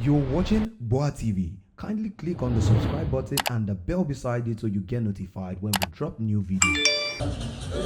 You're watching Boa TV. Kindly click on the subscribe button and the bell beside it so you get notified when we drop new videos.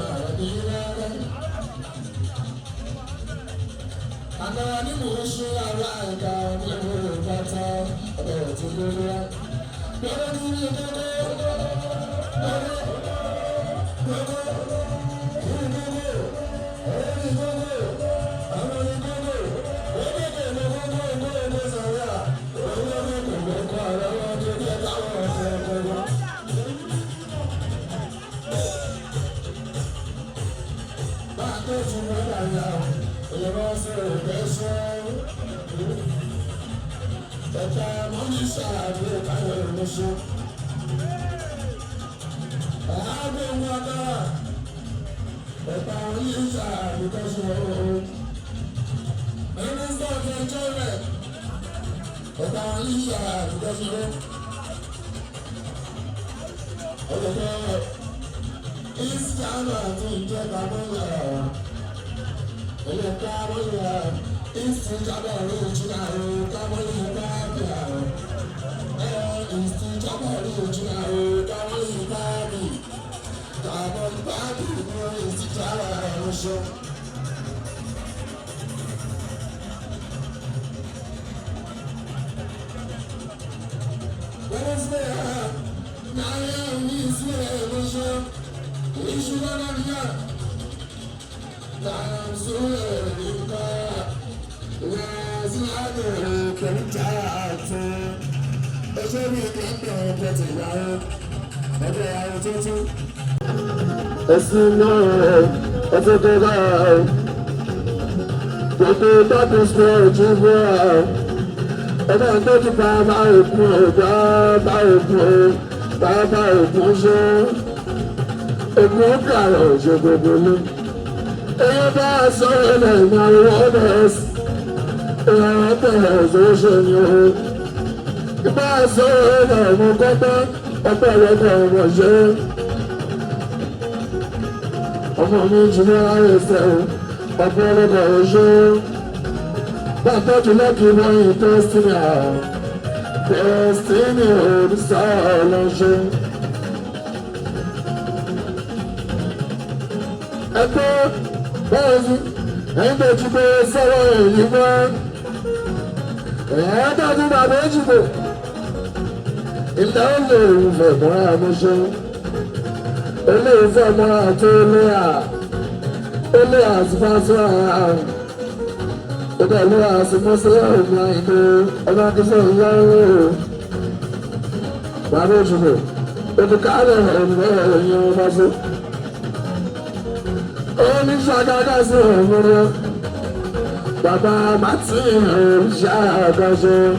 Baba Martin Jagazo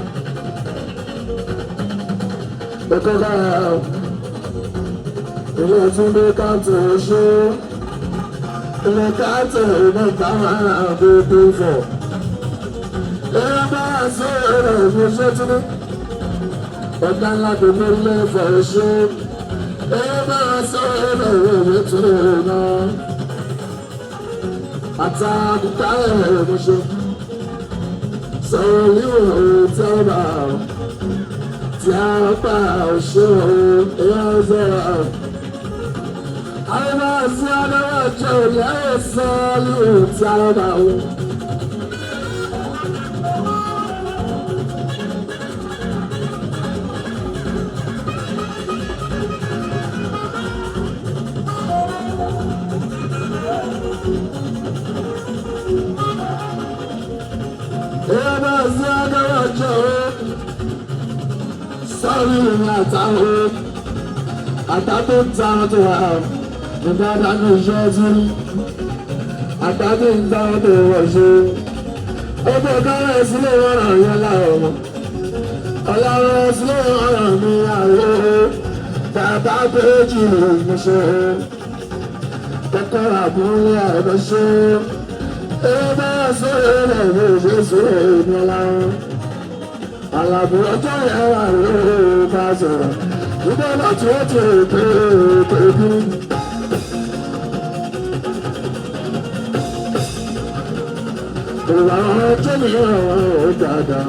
Bekoga Ile Tunde Kanto Show Ile Kanto Ile Kama Bebe Fo Eba Sere Moshetunu Ọ̀gá ńlá tó mẹ́lẹ́ fọ̀ ṣe Eba Sere Moshetunu náà. àtàkùkà ẹ̀mọ́ṣọ́ sọ̀rọ̀ níwọ̀n tẹ́lá tí a bá òṣèré ẹ̀yà ọ̀zọ́ra. Àyẹ̀wò àti adáwọ̀ jẹ́ òyà ẹ̀sán níwọ̀n tí a bá wọ̀. Àtàtò ń ta ọdún wa nígbà dánú iṣẹ́ tún ní àtàtò ń ta ọdún wọ̀ ṣe ọgbẹ́ kọ́rẹ́ sílé ọ̀rọ̀ yẹn láwọn ọmọ ọlọ́run sílé ọ̀rọ̀ mi àwọ̀ bàbá péjì mo ṣe kọ́kọ́rọ́ àbúrò àìbọ̀ ṣe ebe sọ̀rọ̀ rẹ̀ mi ò ṣe sọ̀rọ̀ ìmọ̀ láwọn àlàbùrọ̀ tó yẹ wà lórí bá sọ̀rọ̀. Ìgbà láti wọ́n ti pè é bí. Ìwà ọjọ́ mi ràn wọ́n dáadáa.